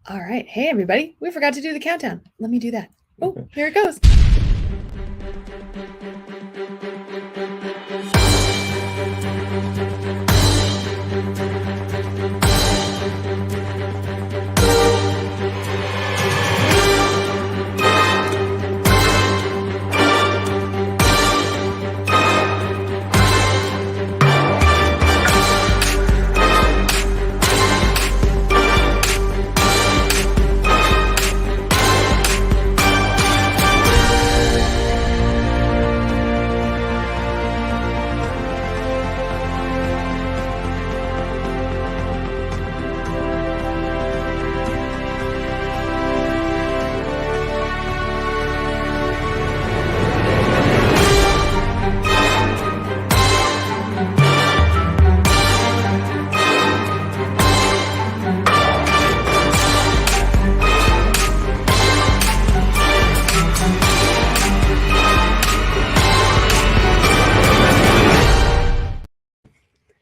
All right. Hey, everybody. We forgot to do the countdown. Let me do that. Oh, here it goes.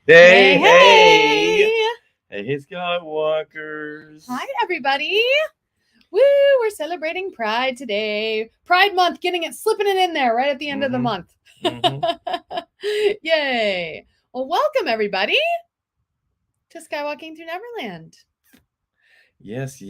Hey, Skywalkers. Hi, everybody. Woo, we're celebrating Pride today. Pride Month, slipping it in there right at the end of the month. Yay. Well, welcome, everybody, to Skywalking Through Neverland. Yes.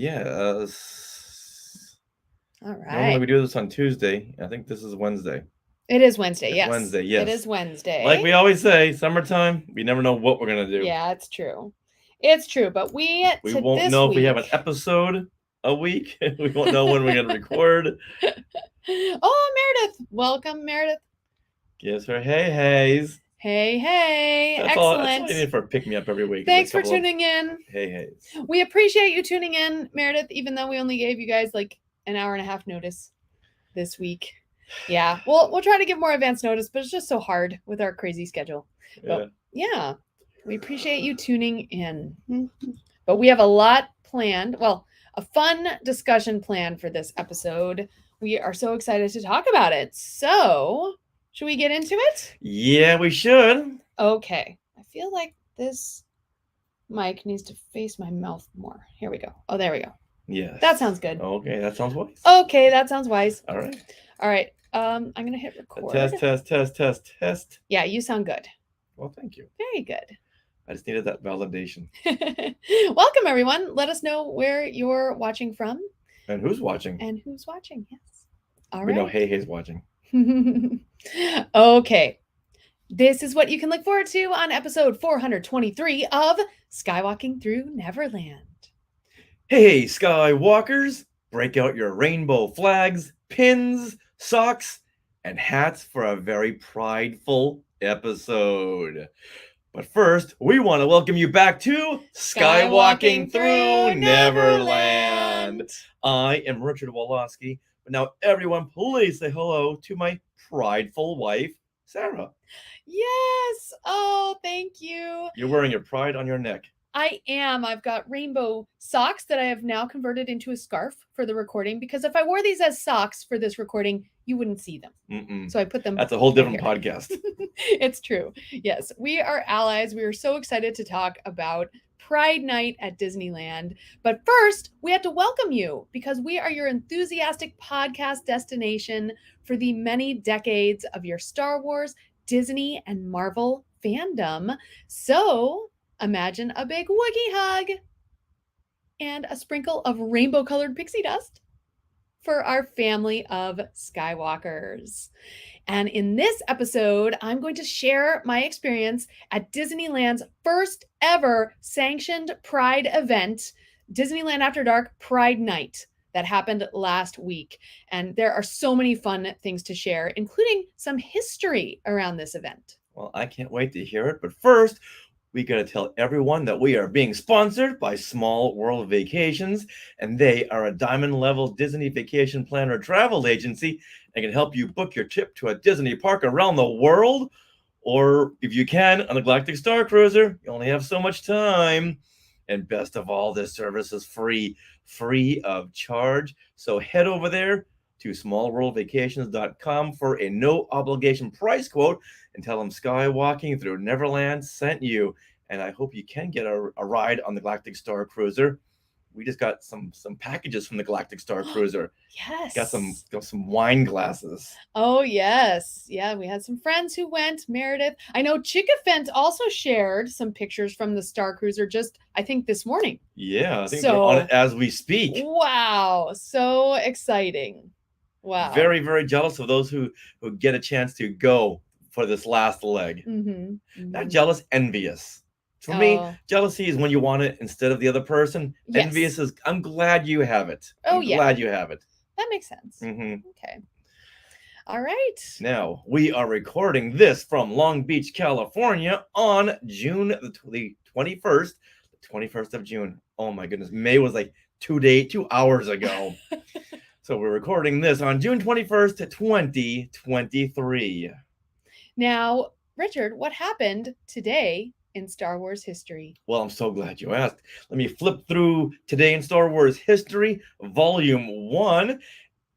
All right. Normally we do this on Tuesday. I think this is Wednesday. It is Wednesday, It's yes. Wednesday, yes. It is Wednesday. Like we always say, summertime, we never know what we're going to do. Yeah, it's true. It's true, but we won't know if we have an episode a week. We won't know when we're going to record. Oh, Meredith. Welcome, Meredith. Gives her hey-hays. Hey. That's excellent. All I need for a pick-me-up every week. Thanks for tuning in. Hey-hays. We appreciate you tuning in, Meredith, even though we only gave you guys like an hour and a half notice this week. Yeah, we'll try to give more advance notice, but it's just so hard with our crazy schedule. But yeah, we appreciate you tuning in. But we have a lot planned. Well, a fun discussion planned for this episode. We are so excited to talk about it. So, should we get into it? Yeah, we should. Okay. I feel like this mic needs to face my mouth more. Here we go. Oh, there we go. Yes. That sounds good. Okay, that sounds wise. Okay, that sounds wise. All right. I'm going to hit record. Test. Yeah, you sound good. Well, thank you. Very good. I just needed that validation. Welcome, everyone. Let us know where you're watching from. And who's watching. Yes. All right. We know Hey-Hey's watching. Okay. This is what you can look forward to on episode 423 of Skywalking Through Neverland. Hey, Skywalkers. Break out your rainbow flags, pins, socks, and hats for a very prideful episode. But first, we want to welcome you back to Skywalking Through Neverland. I am Richard Woloski, but now everyone please say hello to my prideful wife, Sarah. Yes. Oh, thank you. You're wearing your pride on your neck. I am. I've got rainbow socks that I have now converted into a scarf for the recording, because if I wore these as socks for this recording, you wouldn't see them. So I put them. That's a whole different podcast. It's true. Yes, we are allies. We are so excited to talk about Pride Night at Disneyland. But first, we have to welcome you because we are your enthusiastic podcast destination for the many decades of your Star Wars, Disney, and Marvel fandom. So imagine a big Wookiee hug and a sprinkle of rainbow-colored pixie dust for our family of Skywalkers. And in this episode, I'm going to share my experience at Disneyland's first ever sanctioned Pride event, Disneyland After Dark Pride Night, that happened last week. And there are so many fun things to share, including some history around this event. Well, I can't wait to hear it. But first, we got to tell everyone that we are being sponsored by Small World Vacations, and they are a diamond-level Disney vacation planner travel agency and can help you book your trip to a Disney park around the world, or if you can, on a Galactic Star Cruiser. You only have so much time. And best of all, this service is free of charge. So head over there to smallworldvacations.com for a no-obligation price quote and tell them Skywalking Through Neverland sent you. And I hope you can get a ride on the Galactic Star Cruiser. we just got some packages from the Galactic Star Cruiser. Got Yes. some wine glasses. Oh, yes. Yeah, we had some friends who went. Meredith. I know Chickafent also shared some pictures from the Star Cruiser just, I think, this morning. Yeah, I think they're on it So, as we speak. wow. So exciting. Wow. Very, very jealous of those who get a chance to go for this last leg. Not jealous, envious. For me, Oh. jealousy is when you want it instead of the other person. Yes. Envious is, I'm glad you have it. Oh, I'm yeah. glad you have it. That makes sense. Mm-hmm. Okay. All right. Now, we are recording this from Long Beach, California on June the 21st. The 21st of June. Oh my goodness. May was like 2 hours ago. So we're recording this on June 21st, 2023. Now, Richard, what happened today in Star Wars history? Well, I'm so glad you asked. Let me flip through Today in Star Wars History, Volume 1.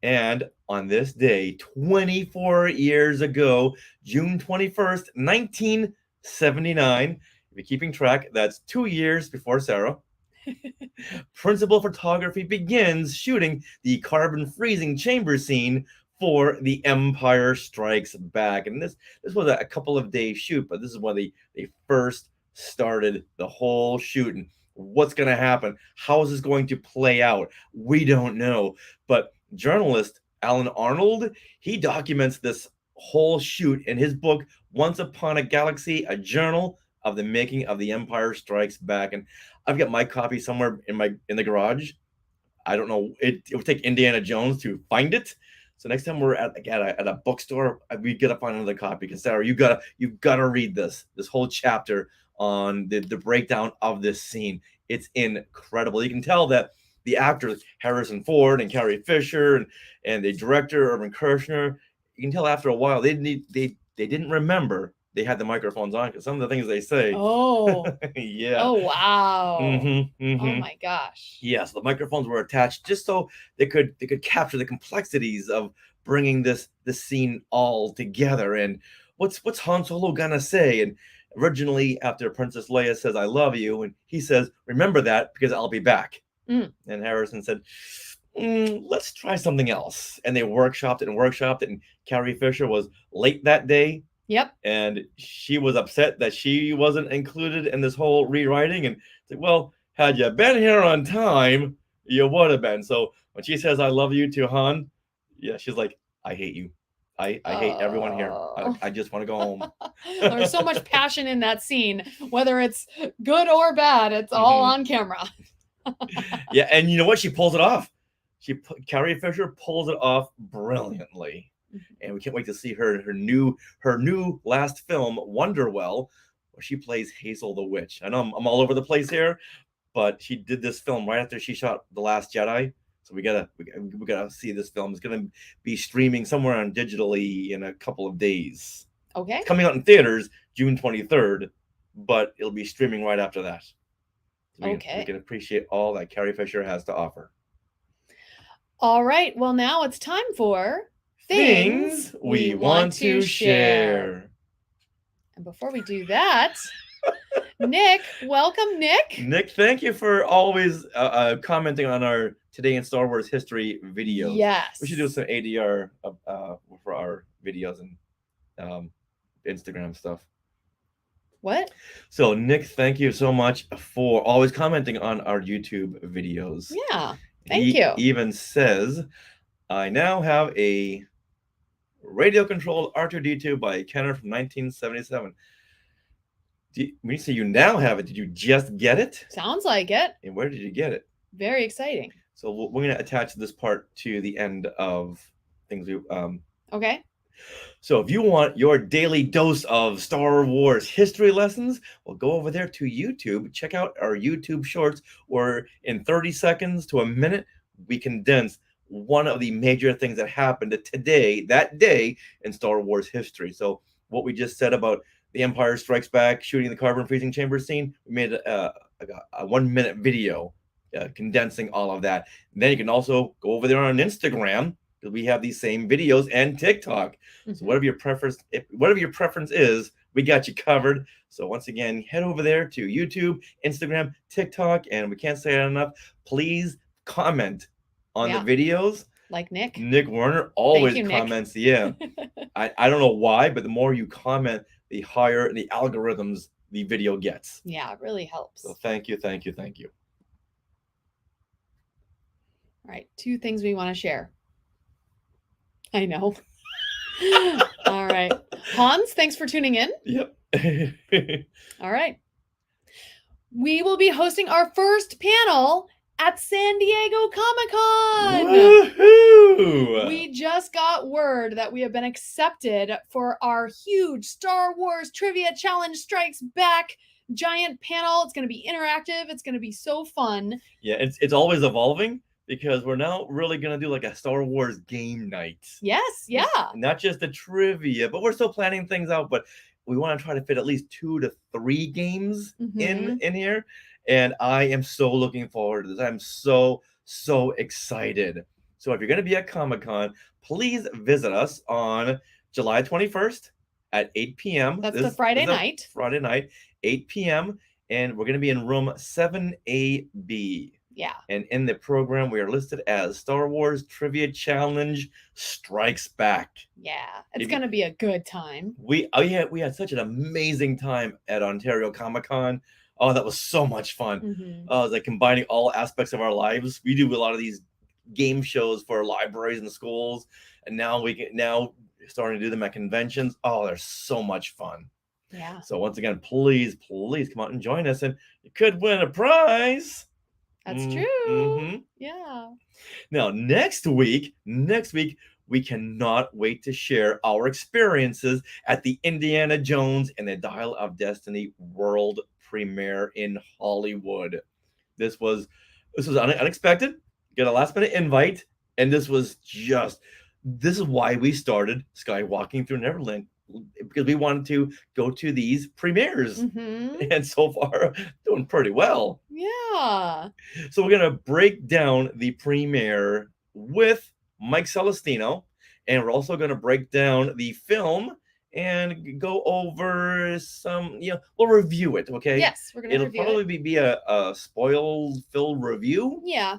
And on this day, 24 years ago, June 21st, 1979, if you're keeping track, that's 2 years before Sarah, principal photography begins shooting the carbon freezing chamber scene for The Empire Strikes Back. And this was a couple of days shoot, but this is when they first started the whole shoot. And what's going to happen? How is this going to play out? We don't know. But journalist Alan Arnold, he documents this whole shoot in his book, Once Upon a Galaxy, a journal of the making of The Empire Strikes Back. And I've got my copy somewhere in the garage. I don't know. It would take Indiana Jones to find it. So next time we're at a bookstore, we gotta find another copy. Because Sarah, you gotta read this whole chapter on the breakdown of this scene. It's incredible. You can tell that the actors Harrison Ford and Carrie Fisher and the director Irvin Kershner, you can tell after a while they didn't remember they had the microphones on because some of the things they say. Oh. Yeah. Oh, wow. Mm-hmm. Oh my gosh. Yes, the microphones were attached just so they could capture the complexities of bringing this scene all together. And what's Han Solo gonna say? And originally, after Princess Leia says "I love you," and he says, "Remember that because I'll be back." And Harrison said, "Let's try something else." And they workshopped it, and Carrie Fisher was late that day. Yep. And she was upset that she wasn't included in this whole rewriting. And said, well, had you been here on time, you would have been. So when she says "I love you" to Han, yeah, she's like, "I hate you. I hate everyone here. I just want to go home." There's so much passion in that scene, whether it's good or bad. It's all on camera. Yeah, and you know what? She pulls it off. Carrie Fisher pulls it off brilliantly. And we can't wait to see her new last film, Wonderwell, where she plays Hazel the Witch. I know I'm all over the place here, but she did this film right after she shot The Last Jedi. So we gotta see this film. It's gonna be streaming somewhere on digitally in a couple of days. Okay. It's coming out in theaters June 23rd, but it'll be streaming right after that. So we can appreciate all that Carrie Fisher has to offer. All right. Well, now it's time for Things We Want to Share. And before we do that, Nick, welcome, Nick. Nick, thank you for always commenting on our Today in Star Wars History videos. Yes. We should do some ADR for our videos and Instagram stuff. What? So, Nick, thank you so much for always commenting on our YouTube videos. Yeah, thank you. He even says, I now have a radio-controlled R2-D2 by Kenner from 1977. When you say you now have it, did you just get it? Sounds like it. And where did you get it? Very exciting. So we're going to attach this part to the end of things. Okay. So if you want your daily dose of Star Wars history lessons, well, go over there to YouTube. Check out our YouTube shorts where in 30 seconds to a minute, we condense one of the major things that happened that day in Star Wars history. So what we just said about The Empire Strikes Back, shooting the carbon freezing chamber scene, we made a 1 minute video condensing all of that. And then you can also go over there on Instagram because we have these same videos and TikTok. So whatever your preference is, we got you covered. So once again, head over there to YouTube, Instagram, TikTok, and we can't say it enough. Please comment on the Yeah. videos. Like Nick. Nick Werner always you, Nick. comments. Yeah. I don't know why, but the more you comment, the higher the algorithms the video gets. Yeah, it really helps. So thank you. All right, 2 things we want to share. I know. All right. Hans, thanks for tuning in. Yep. All right. We will be hosting our first panel at San Diego Comic-Con. Woohoo! We just got word that we have been accepted for our huge Star Wars Trivia Challenge Strikes Back giant panel. It's going to be interactive. It's going to be so fun. Yeah, it's always evolving because we're now really going to do like a Star Wars game night. Yes, yeah. Not just the trivia, but we're still planning things out, but we want to try to fit at least 2 to 3 games in here. And I am so looking forward to this. I'm so excited. So if you're going to be at Comic-Con, please visit us on July 21st at 8 p.m. That's the Friday night. Friday night, 8 p.m. And we're going to be in room 7AB. Yeah. And in the program, we are listed as Star Wars Trivia Challenge Strikes Back. Yeah, it's going to be a good time. We had such an amazing time at Ontario Comic-Con. Oh, that was so much fun. It was like combining all aspects of our lives. We do a lot of these game shows for libraries and schools, and now starting to do them at conventions. Oh, they're so much fun. Yeah. So once again, please come out and join us, and you could win a prize. That's true. Yeah. Now, next week, we cannot wait to share our experiences at the Indiana Jones and the Dial of Destiny world premiere in Hollywood. This was unexpected. Get a last minute invite, and this is why we started Skywalking Through Neverland, because we wanted to go to these premieres, and so far doing pretty well. Yeah. So we're gonna break down the premiere with Mike Celestino, and we're also gonna break down the film and go over some, we'll review it, okay? Yes, we're gonna review it. It'll probably be a spoil-filled review. Yeah.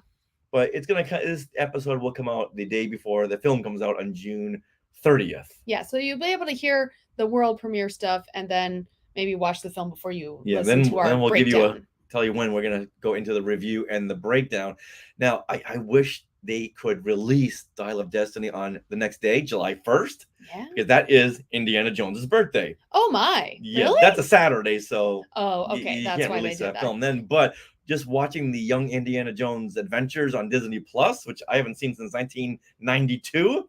But this episode will come out the day before the film comes out on June 30th. Yeah, so you'll be able to hear the world premiere stuff and then maybe watch the film before you listen to our then we'll breakdown. tell you when we're going to go into the review and the breakdown. Now, I wish they could release Dial of Destiny on the next day, July 1st. Yeah. Because that is Indiana Jones's birthday. Oh my. Yeah, really? That's a Saturday, so okay, that's can't why release they did that film then. But just watching the Young Indiana Jones Adventures on Disney Plus, which I haven't seen since 1992,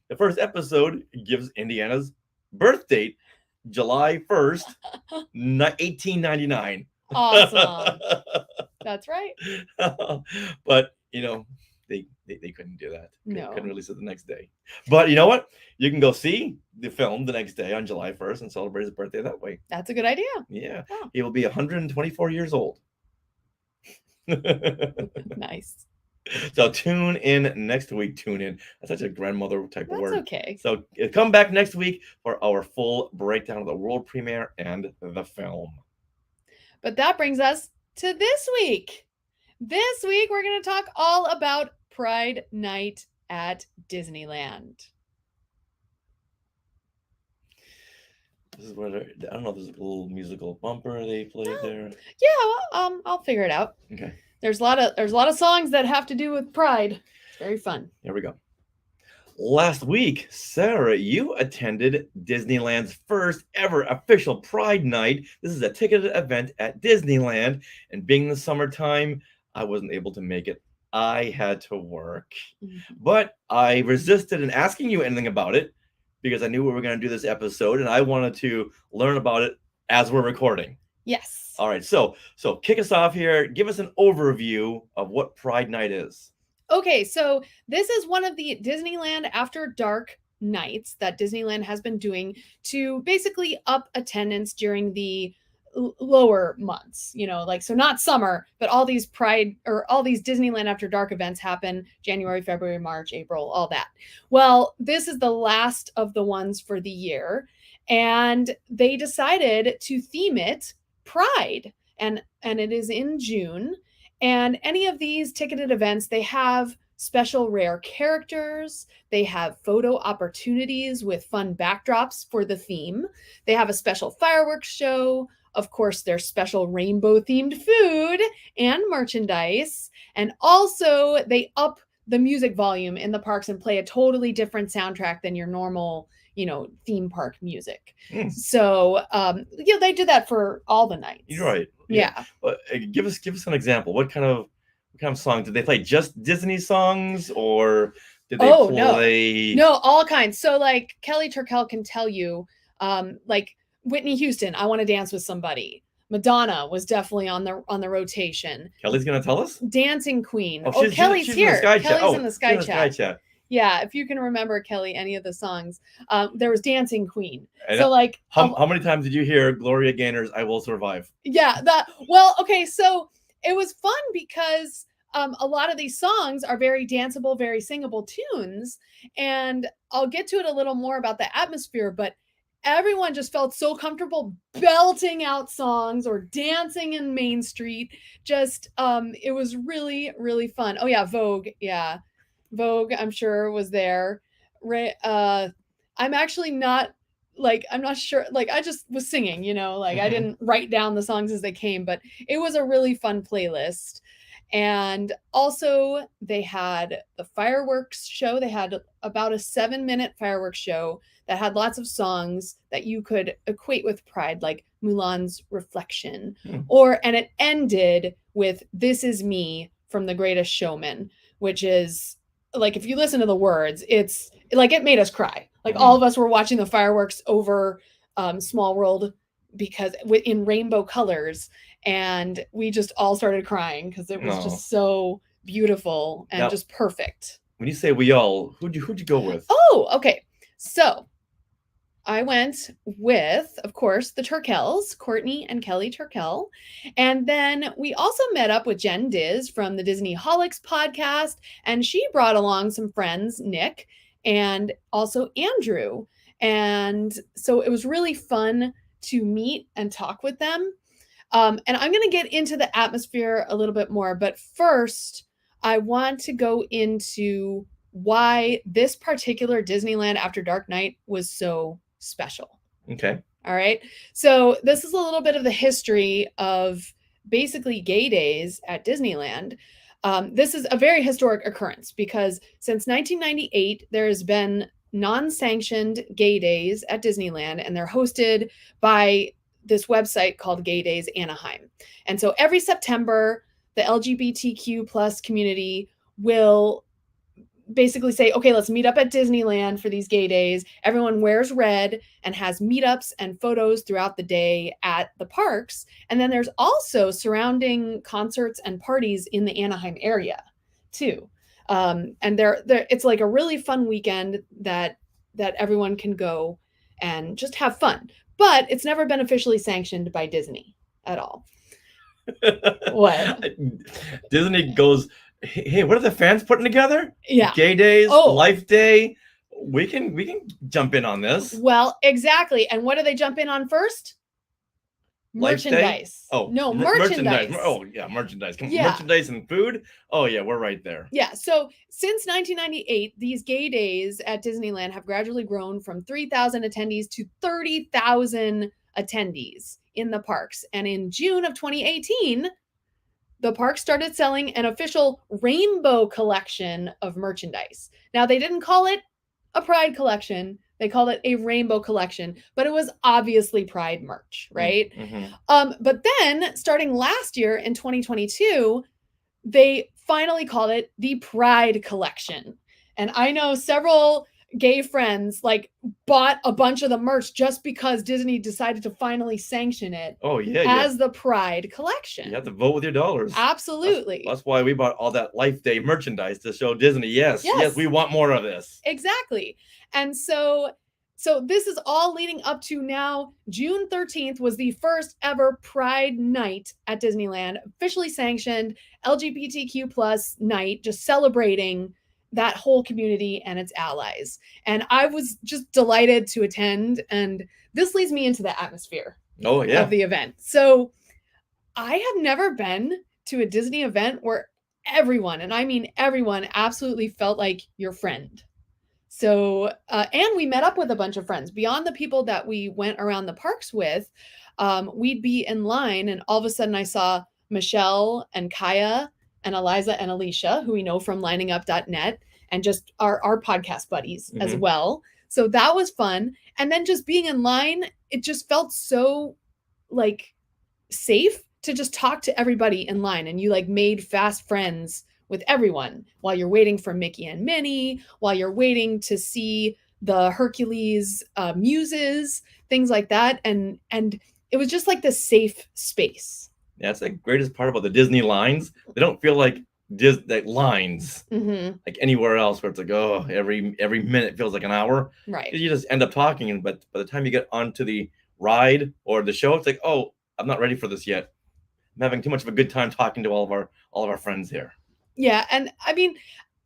the first episode gives Indiana's birth date, July 1st, 1899. Awesome. That's right. But, they couldn't do that. No. Couldn't release it the next day. But you know what? You can go see the film the next day on July 1st and celebrate his birthday that way. That's a good idea. Yeah. Oh. He will be 124 years old. Nice. So tune in next week. That's such a grandmother type of word. That's okay. So come back next week for our full breakdown of the world premiere and the film. But that brings us to this week. This week, we're going to talk all about Pride Night at Disneyland. This is where I don't know if there's a little musical bumper they played there. Yeah, I'll figure it out. Okay. There's a lot of songs that have to do with pride. It's very fun. Here we go. Last week, Sarah, you attended Disneyland's first ever official Pride Night. This is a ticketed event at Disneyland, and being the summertime, I wasn't able to make it. I had to work. But I resisted in asking you anything about it because I knew we were going to do this episode, and I wanted to learn about it as we're recording. Yes. All right, so kick us off here. Give us an overview of what Pride Night is. Okay, so this is one of the Disneyland After Dark nights that Disneyland has been doing to basically up attendance during the lower months, so not summer, but all these Disneyland After Dark events happen January, February, March, April, all that. Well, this is the last of the ones for the year. and they decided to theme it Pride, and it is in June. And any of these ticketed events, they have special rare characters, they have photo opportunities with fun backdrops for the theme, they have a special fireworks show, of course there's special rainbow themed food and merchandise, and also they up the music volume in the parks and play a totally different soundtrack than your normal, theme park music. So they do that for all the nights. You're right. Yeah. But give us an example. What kind of song did they play? Just Disney songs, or did they play? No, all kinds. So like Kelly Turkel can tell you, like Whitney Houston, I Want to Dance with Somebody. Madonna was definitely on the rotation. Kelly's gonna tell us? Dancing Queen. Kelly's here. Kelly's in the Sky Chat. Yeah, if you can remember, Kelly, any of the songs. There was Dancing Queen. And so like how many times did you hear Gloria Gaynor's I Will Survive? Yeah, so it was fun because a lot of these songs are very danceable, very singable tunes. And I'll get to it a little more about the atmosphere, but everyone just felt so comfortable belting out songs or dancing in Main Street. Just it was really, really fun. Oh yeah, Vogue. Yeah. Vogue, I'm sure, was there. I'm actually not I'm not sure. I just was singing, I didn't write down the songs as they came, but it was a really fun playlist. And also they had the fireworks show. They had about a 7-minute fireworks show that had lots of songs that you could equate with Pride, like Mulan's Reflection, and it ended with This Is Me from The Greatest Showman, which is like, if you listen to the words, it's like, it made us cry. Like all of us were watching the fireworks over Small World because in rainbow colors, and we just all started crying because it was just so beautiful and just perfect. When you say we all, who'd you go with? Oh, okay. So I went with, of course, the Turkels, Courtney and Kelly Turkel. And then we also met up with Jen Diz from the Disneyholics podcast. And she brought along some friends, Nick and also Andrew. And so it was really fun to meet and talk with them. And I'm going to get into the atmosphere a little bit more. But first, I want to go into why this particular Disneyland After Dark night was so special. Okay. All right. So this is a little bit of the history of basically gay days at Disneyland. This is a very historic occurrence because since 1998, there has been non-sanctioned gay days at Disneyland, and they're hosted by this website called Gay Days Anaheim. And so every September, the LGBTQ plus community will basically say, okay, let's meet up at Disneyland for these gay days. Everyone wears red and has meetups and photos throughout the day at the parks. And then there's also surrounding concerts and parties in the Anaheim area too. And it's like a really fun weekend that everyone can go and just have fun. But it's never been officially sanctioned by Disney at all. What? Disney goes, hey, what are the fans putting together? Yeah. Gay days, Life Day. We can jump in on this. Well, exactly. And what do they jump in on first? Merchandise. Oh, no, merchandise. Oh, yeah, merchandise. Merchandise and food. Oh, yeah, we're right there. Yeah. So since 1998, these gay days at Disneyland have gradually grown from 3,000 attendees to 30,000 attendees in the parks. And in June of 2018, the park started selling an official rainbow collection of merchandise. Now, they didn't call it a Pride collection. They called it a rainbow collection, but it was obviously Pride merch, right? Mm-hmm. But then, starting last year in 2022, they finally called it the Pride collection. And I know several gay friends bought a bunch of the merch just because Disney decided to finally sanction it as the Pride collection. You have to vote with your dollars. Absolutely. That's why we bought all that Life Day merchandise to show Disney, yes, we want more of this. Exactly. And so this is all leading up to now. June 13th was the first ever Pride night at Disneyland, officially sanctioned LGBTQ plus night, just celebrating that whole community and its allies. And I was just delighted to attend. And this leads me into the atmosphere Oh yeah. of the event. So I have never been to a Disney event where everyone, and I mean everyone, absolutely felt like your friend. So, and we met up with a bunch of friends beyond the people that we went around the parks with. We'd be in line, and all of a sudden I saw Michelle and Kaya and Eliza and Alicia, who we know from liningup.net, and just our podcast buddies as well. So that was fun. And then just being in line, it just felt so like safe to just talk to everybody in line, and you like made fast friends with everyone while you're waiting for Mickey and Minnie, while you're waiting to see the Hercules muses, things like that. And it was just like this safe space. Yeah, that's the greatest part about the Disney lines. They don't feel like lines like anywhere else where it's like, oh, every minute feels like an hour. Right. You just end up talking, but by the time you get onto the ride or the show, it's like, oh, I'm not ready for this yet. I'm having too much of a good time talking to all of our friends here. Yeah, and I mean,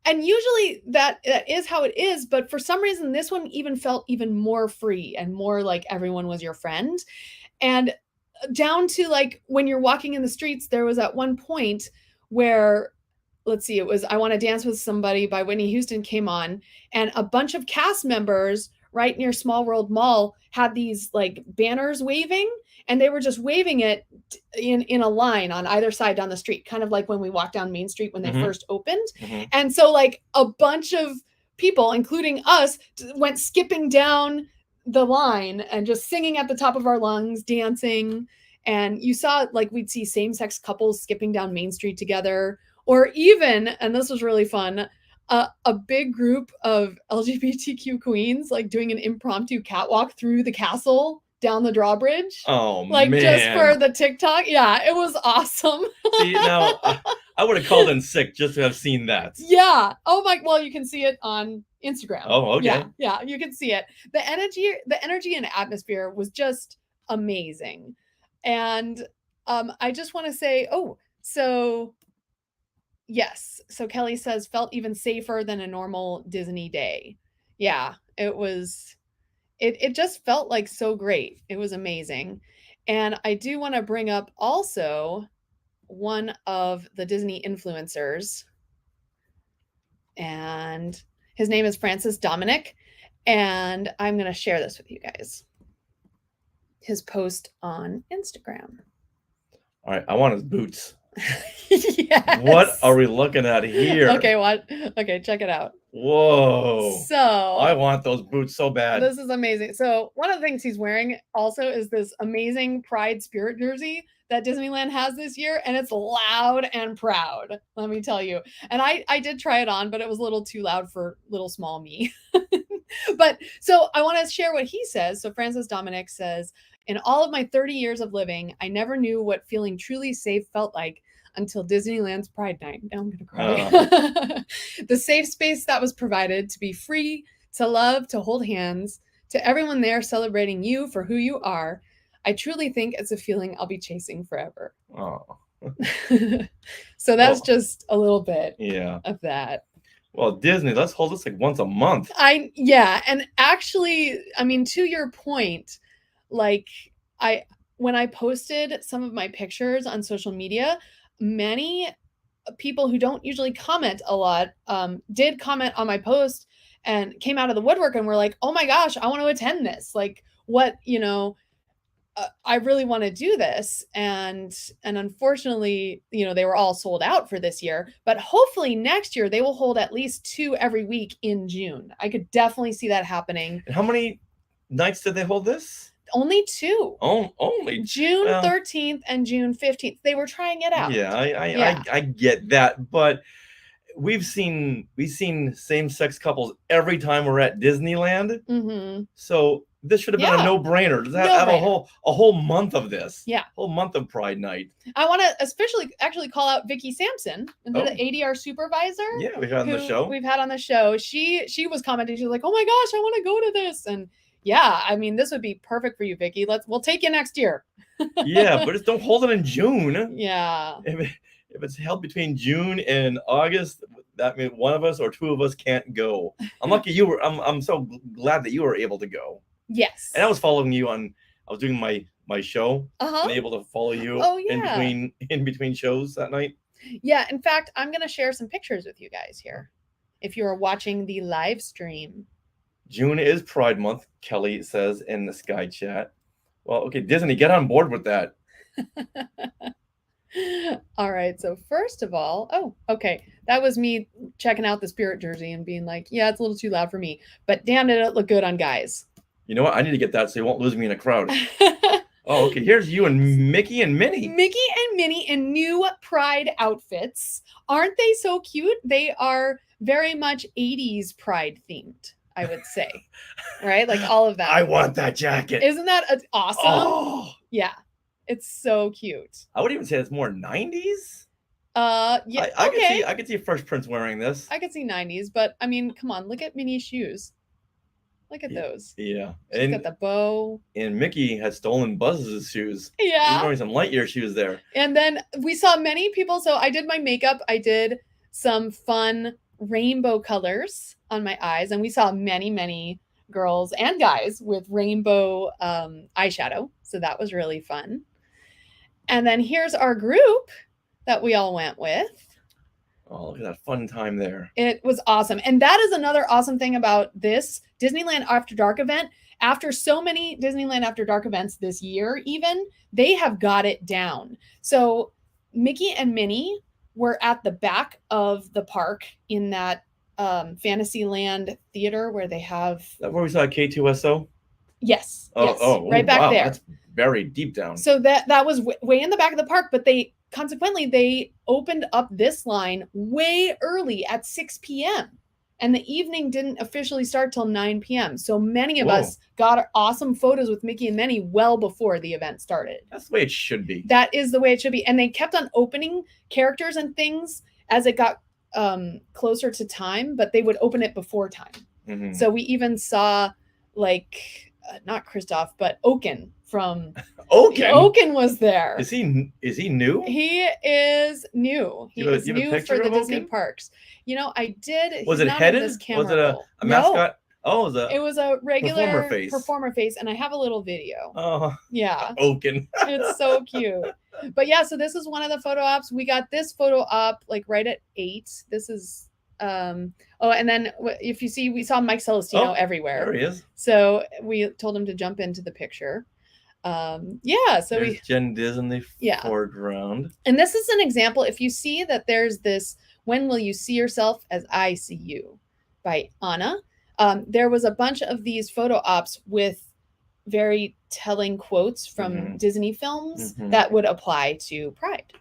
and usually that is how it is, but for some reason this one even felt even more free and more like everyone was your friend. And down to like when you're walking in the streets, there was at one point where, let's see, it was I Want to Dance with Somebody by Whitney Houston came on, and a bunch of cast members right near Small World Mall had these like banners waving, and they were just waving it in a line on either side down the street, kind of like when we walked down Main Street when they first opened. And so like a bunch of people, including us, went skipping down the line and just singing at the top of our lungs, dancing. And you saw like we'd see same-sex couples skipping down Main Street together, or even, and this was really fun, a big group of LGBTQ queens like doing an impromptu catwalk through the castle down the drawbridge. Oh, like man. Just for the TikTok. Yeah, it was awesome. See, now I would have called in sick just to have seen that. Yeah. Oh my, well, you can see it on Instagram. Oh, okay. Yeah, you can see it. The energy and atmosphere was just amazing. And I just want to say, yes. So Kelly says, felt even safer than a normal Disney day. Yeah, it was, it just felt like so great. It was amazing. And I do want to bring up also one of the Disney influencers, and his name is Francis Dominic. And I'm going to share this with you guys. His post on Instagram. All right, I want his boots. Yes. What are we looking at here? Okay, what? Okay, check it out. Whoa. So I want those boots so bad. This is amazing. So one of the things he's wearing also is this amazing Pride Spirit jersey that Disneyland has this year, and it's loud and proud, let me tell you. And I did try it on, but it was a little too loud for little small me. But so I want to share what he says. So Francis Dominic says, in all of my 30 years of living, I never knew what feeling truly safe felt like until Disneyland's Pride Night. Now I'm going to cry. The safe space that was provided to be free, to love, to hold hands, to everyone there celebrating you for who you are. I truly think it's a feeling I'll be chasing forever. Oh. So that's just a little bit of that. Well, Disney, let's hold this like once a month. And actually, I mean, to your point, like when I posted some of my pictures on social media, many people who don't usually comment a lot did comment on my post and came out of the woodwork and were like, oh my gosh, I want to attend this. Like what, I really want to do this. And unfortunately, they were all sold out for this year, but hopefully next year they will hold at least 2 every week in June. I could definitely see that happening. And how many nights did they hold this? Only 2. Only June 13th and June 15th. They were trying it out. Yeah, I get that, but we've seen same-sex couples every time we're at Disneyland. Mm-hmm. So this should have been a no-brainer. Does that have a whole month of this? Yeah, whole month of Pride Night. I want to especially actually call out Vicky Sampson, the ADR supervisor. Yeah, we've had on the show. She was commenting. She was like, "Oh my gosh, I want to go to this." And yeah, I mean, this would be perfect for you, Vicky. We'll take you next year. Yeah, but just don't hold it in June. Yeah. If it's held between June and August, that means one of us or 2 of us can't go. I'm lucky you were. I'm so glad that you were able to go. Yes. And I was following you on. I was doing my show. Uh-huh. And able to follow you Oh, yeah. in between shows that night. Yeah, in fact, I'm going to share some pictures with you guys here. If you are watching the live stream. June is Pride Month, Kelly says in the Sky Chat. Well, okay, Disney, get on board with that. All right, so first of all, oh, okay, that was me checking out the Spirit jersey and being like, yeah, it's a little too loud for me, but damn, did it look good on guys. You know what? I need to get that so you won't lose me in a crowd. Oh, okay, here's you and Mickey and Minnie. Mickey and Minnie in new Pride outfits. Aren't they so cute? They are very much 80s Pride themed, I would say. Right? Like all of that. I want that jacket. Isn't that awesome? Oh. Yeah. It's so cute. I would even say it's more 90s. Yeah. I could see Fresh Prince wearing this. I could see 90s, but I mean, come on, look at Minnie's shoes. Look at those. Yeah. She's got the bow. And Mickey had stolen Buzz's shoes. Yeah. He's wearing some Lightyear shoes there. And then we saw many people. So I did my makeup. I did some fun rainbow colors on my eyes. And we saw many, many girls and guys with rainbow eyeshadow. So that was really fun. And then here's our group that we all went with. Oh, look at that fun time there. It was awesome. And that is another awesome thing about this Disneyland After Dark event. After so many Disneyland After Dark events this year, even, they have got it down. So Mickey and Minnie were at the back of the park in that Fantasyland theater where they have... Is that where we saw K2SO? Yes. Oh, yes, oh right back wow, there. That's very deep down. So that was way in the back of the park, but consequently, they opened up this line way early at 6 p.m. And the evening didn't officially start till 9 p.m. So many of us got awesome photos with Mickey and Minnie well before the event started. That's the way it should be. That is the way it should be. And they kept on opening characters and things as it got closer to time, but they would open it before time. Mm-hmm. So we even saw not Kristoff, but Oaken from Oaken was there. Is he new? He is new. He is new for the Disney parks. You know, I did. Was it headed? Was it a mascot? Oh, it was a regular performer face, and I have a little video. Oh, yeah, Oaken. It's so cute. But yeah, so this is one of the photo ops. We got this photo op right at 8. This is and then if you see, we saw Mike Celestino everywhere. There he is. So we told him to jump into the picture. So there's Jen Diz in the foreground. And this is an example. If you see that there's this "When Will You See Yourself as I See You" by Anna. There was a bunch of these photo ops with very telling quotes from Disney films that would apply to Pride.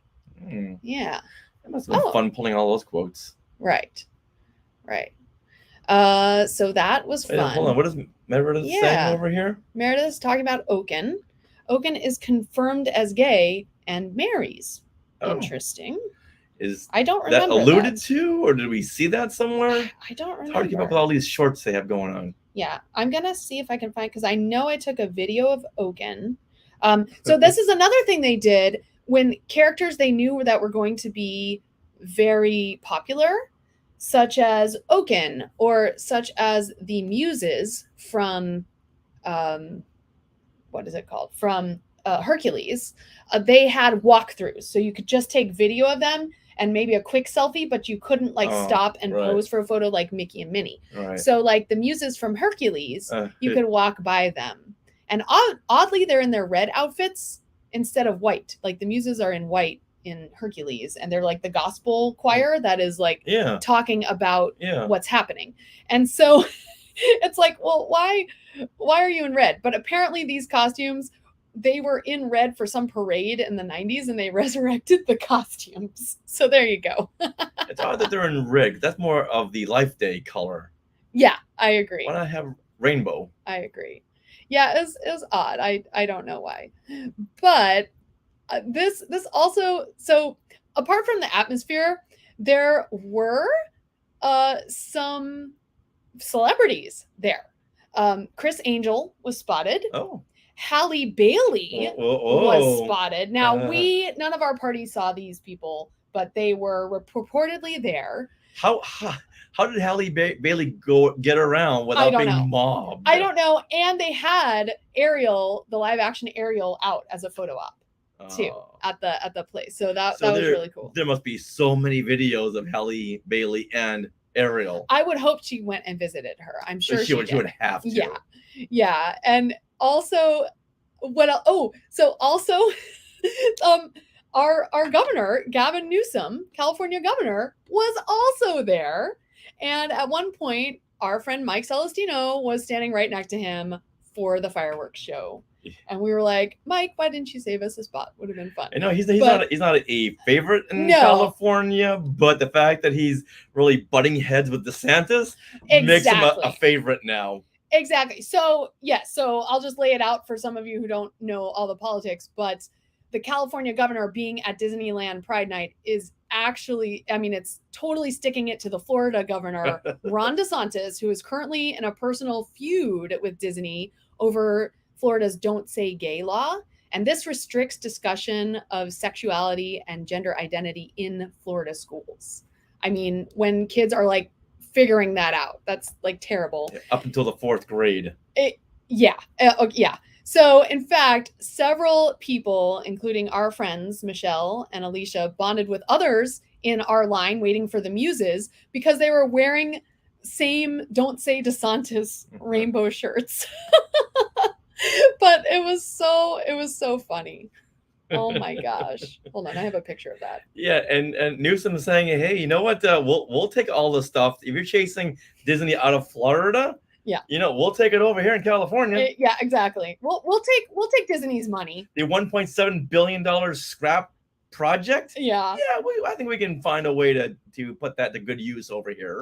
Yeah. It must have been fun pulling all those quotes. Right. So that was fun. Hold on. What is Meredith saying over here? Meredith is talking about Oaken. Oaken is confirmed as gay and marries. Interesting. I don't remember that alluded to, or did we see that somewhere? I don't remember. It's hard to keep up with all these shorts they have going on. Yeah, I'm gonna see if I can find, because I know I took a video of Oaken. So this is another thing they did when characters they knew that were going to be very popular, such as Oaken or such as the Muses from what is it called? From Hercules. They had walkthroughs, so you could just take video of them and maybe a quick selfie, but you couldn't stop and pose for a photo like Mickey and Minnie. Right. So the Muses from Hercules, you could walk by them. And oddly, they're in their red outfits instead of white. The Muses are in white in Hercules, and they're the gospel choir that is talking about what's happening. And so it's well, why are you in red? But apparently these costumes, they were in red for some parade in the 90s, and they resurrected the costumes. So there you go. It's odd that they're in red. That's more of the Life Day color. Yeah, I agree. Why not have rainbow? I agree. Yeah, it was odd. I don't know why. But this also, so apart from the atmosphere, there were some celebrities there. Chris Angel was spotted. Oh. Halle Bailey was spotted. Now, none of our party saw these people, but they were purportedly there. How did Bailey get around I without don't being know. mobbed? I don't know. And they had Ariel, the live action Ariel, out as a photo op too at the place. So that was really cool. There must be so many videos of Halle Bailey and Ariel. I would hope she went and visited her. I'm sure she would have to. Yeah. And also, so also, our governor, Gavin Newsom, California governor, was also there. And at one point, our friend Mike Celestino was standing right next to him for the fireworks show. And we were like, Mike, why didn't you save us a spot? Would have been fun. I know he's not a favorite in California, but the fact that he's really butting heads with DeSantis makes him a favorite now. Exactly. So so I'll just lay it out for some of you who don't know all the politics, but the California governor being at Disneyland Pride Night is actually, I mean, it's totally sticking it to the Florida governor, Ron DeSantis, who is currently in a personal feud with Disney over Florida's Don't Say Gay law. And this restricts discussion of sexuality and gender identity in Florida schools. I mean, when kids are like figuring that out, that's like terrible. Up until the 4th grade. Yeah. So, in fact, several people, including our friends, Michelle and Alicia, bonded with others in our line waiting for the muses because they were wearing same Don't Say DeSantis rainbow shirts. But it was so funny. Oh my gosh. Hold on, I have a picture of that. Yeah, and Newsom saying, hey, you know what? We'll take all the stuff. If you're chasing Disney out of Florida, we'll take it over here in California. Yeah, exactly. We'll take Disney's money. The $1.7 billion scrap project. Yeah. I think we can find a way to put that to good use over here.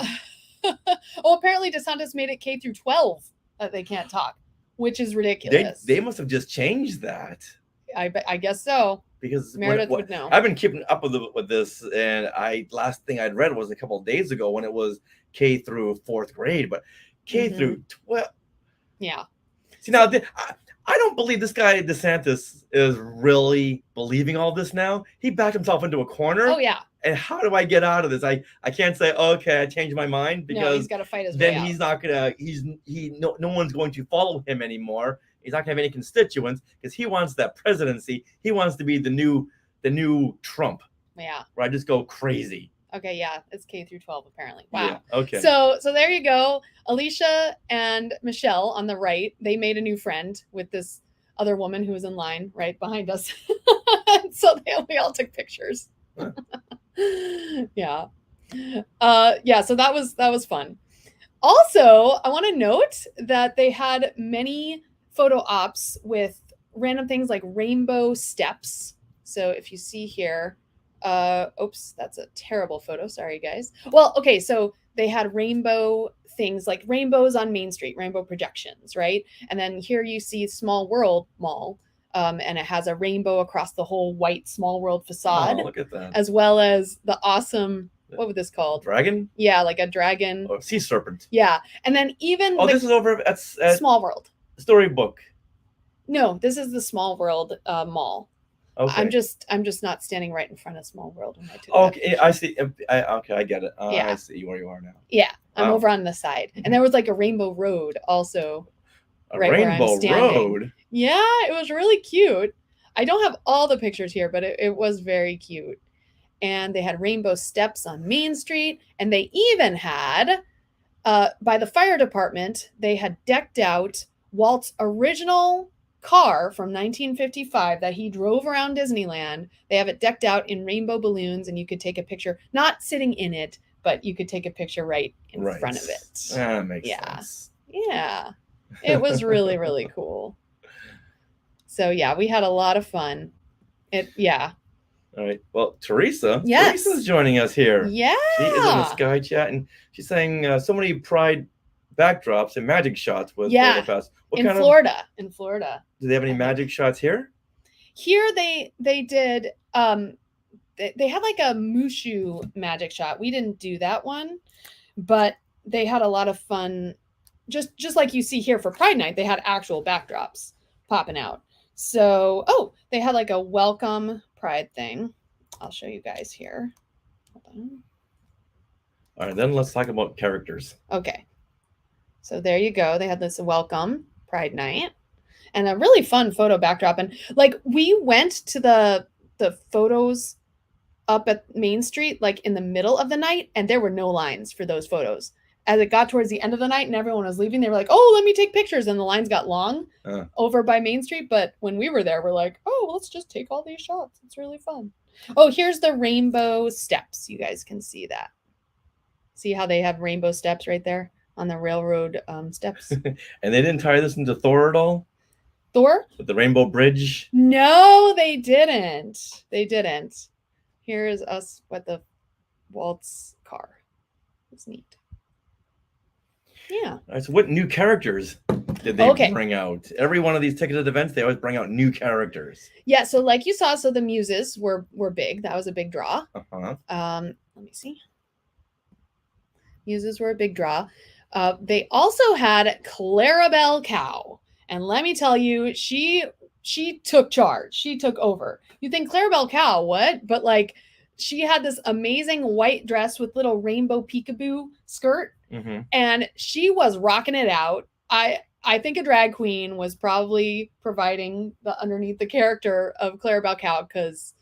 Well, apparently DeSantis made it K through 12 that they can't talk, which is ridiculous. They must have just changed that. I guess so. Because Meredith would know. I've been keeping up with this, and last thing I'd read was a couple of days ago when it was K through 4th grade, but K through 12. Yeah. See, now I don't believe this guy DeSantis is really believing all this now. He backed himself into a corner. Oh yeah. And how do I get out of this? I can't say, okay, I changed my mind, because he's got to fight his way out. He's not gonna. No one's going to follow him anymore. He's not gonna have any constituents because he wants that presidency. He wants to be the new Trump. Yeah. Where I just go crazy. Okay, yeah, it's K through 12 apparently. Wow. Yeah, okay. So there you go. Alicia and Michelle on the right, they made a new friend with this other woman who was in line right behind us. So we all took pictures. Huh. Yeah. So that was fun. Also, I want to note that they had many photo ops with random things like rainbow steps. So if you see here, oops, that's a terrible photo. Sorry, guys. Well, okay, so they had rainbow things like rainbows on Main Street, rainbow projections, right? And then here you see Small World Mall, and it has a rainbow across the whole white Small World facade. Oh, look at that. As well as the awesome, what was this called? Dragon? Yeah, like a dragon. Oh, sea serpent. Yeah, and then even this is over at Small World. Storybook. No, this is the Small World Mall. Okay. I'm just not standing right in front of Small World when I took Okay, I see. Okay, I get it. Yeah. I see where you are now. Yeah, I'm over on the side, and there was like a rainbow road also. Right rainbow where I'm standing. Road. Yeah, it was really cute. I don't have all the pictures here, but it was very cute. And they had rainbow steps on Main Street, and they even had, by the fire department, they had decked out Walt's original car from 1955 that he drove around Disneyland. They have it decked out in rainbow balloons, and you could take a picture, not sitting in it, but you could take a picture right in front of it. That makes sense. Yeah. It was really, really cool. So yeah, we had a lot of fun. All right. Well, Teresa. Yes. Teresa's joining us here. Yeah. She is in the Sky Chat, and she's saying so many Pride backdrops and magic shots with Florida Fest. In Florida. Do they have any magic shots here? Here they did. They had like a Mushu magic shot. We didn't do that one, but they had a lot of fun. Just like you see here for Pride Night, they had actual backdrops popping out. So, they had like a welcome Pride thing. I'll show you guys here. Hold on. All right, then let's talk about characters. Okay. So there you go. They had this welcome Pride Night and a really fun photo backdrop. And like we went to the photos up at Main Street, like in the middle of the night, and there were no lines for those photos. As it got towards the end of the night and everyone was leaving, they were like, "Oh, let me take pictures," and the lines got long over by Main Street. But when we were there, we're like, "Oh, let's just take all these shots. It's really fun." Oh, here's the rainbow steps. You guys can see that. See how they have rainbow steps right there on the railroad steps? And they didn't tie this into Thor at all? Thor? With the Rainbow Bridge? No, they didn't. They didn't. Here's us with the waltz car. It's neat. Yeah. All right, so what new characters did they bring out? Every one of these ticketed events, they always bring out new characters. Yeah, so like you saw, so the muses were big. That was a big draw. Let me see. Muses were a big draw. They also had Clarabelle Cow. And let me tell you, she took charge. She took over. You think Clarabelle Cow, what? But like she had this amazing white dress with little rainbow peekaboo skirt. And she was rocking it out. I think a drag queen was probably providing the underneath the character of Clarabelle Cow because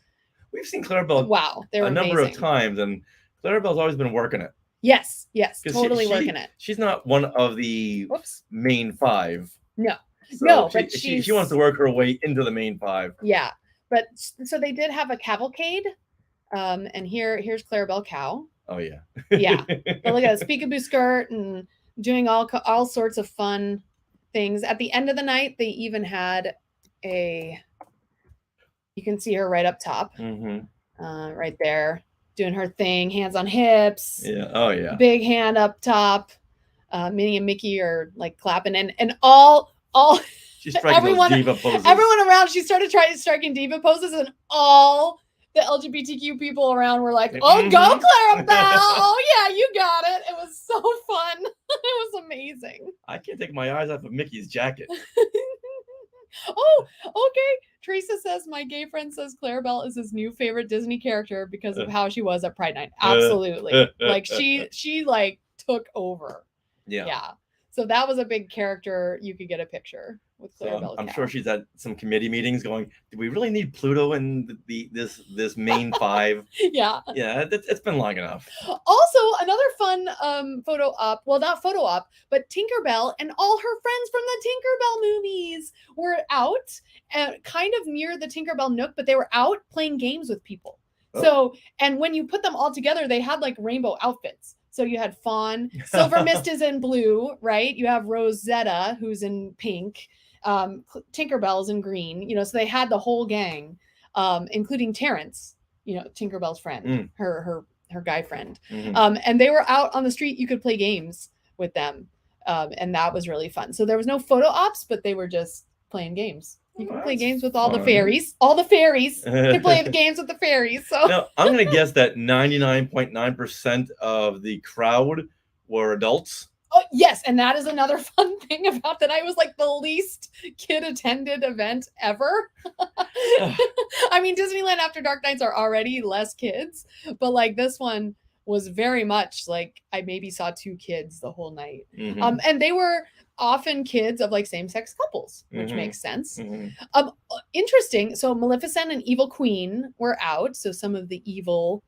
we've seen Clarabelle a number of times, and Clarabelle's always been working it. Yes, totally working it. She's not one of the main five. No. So no, but she wants to work her way into the main five. Yeah, but so they did have a cavalcade, and here's Clarabelle Cow. Oh yeah, yeah. But look at this peekaboo skirt and doing all sorts of fun things. At the end of the night, they even had you can see her right up top, right there, doing her thing, hands on hips. Yeah. Oh yeah. Big hand up top. Minnie and Mickey are like clapping, and all. She's everyone, those diva poses. Everyone around, she started striking diva poses, and all the LGBTQ people around were like, "Oh, go Clarabelle! Oh yeah, you got it!" It was so fun. It was amazing. I can't take my eyes off of Mickey's jacket. Oh, okay. Teresa says my gay friend says Clarabelle is his new favorite Disney character because of how she was at Pride Night. Absolutely, like she like took over. Yeah. So that was a big character. You could get a picture with Clarabelle. I'm sure she's at some committee meetings going, do we really need Pluto in this main five? Yeah. Yeah, it's been long enough. Also, another fun photo op, well, not photo op, but Tinkerbell and all her friends from the Tinkerbell movies were out kind of near the Tinkerbell Nook, but they were out playing games with people. So, and when you put them all together, they had like rainbow outfits. So you had Fawn, Silver Mist is in blue, right? You have Rosetta, who's in pink. Tinkerbell's in green. So they had the whole gang, including Terrence, Tinkerbell's friend, her guy friend. And they were out on the street. You could play games with them, and that was really fun. So there was no photo ops, but they were just playing games. You can play games with all the fairies. All the fairies can play the games with the fairies. So now, I'm going to guess that 99.9% of the crowd were adults. Oh, yes. And that is another fun thing about that. I was like the least kid-attended event ever. I mean, Disneyland After Dark Nights are already less kids, but like this one was very much like I maybe saw 2 kids the whole night. And they were often kids of like same-sex couples, which makes sense. Interesting. So Maleficent and Evil Queen were out. So some of the evil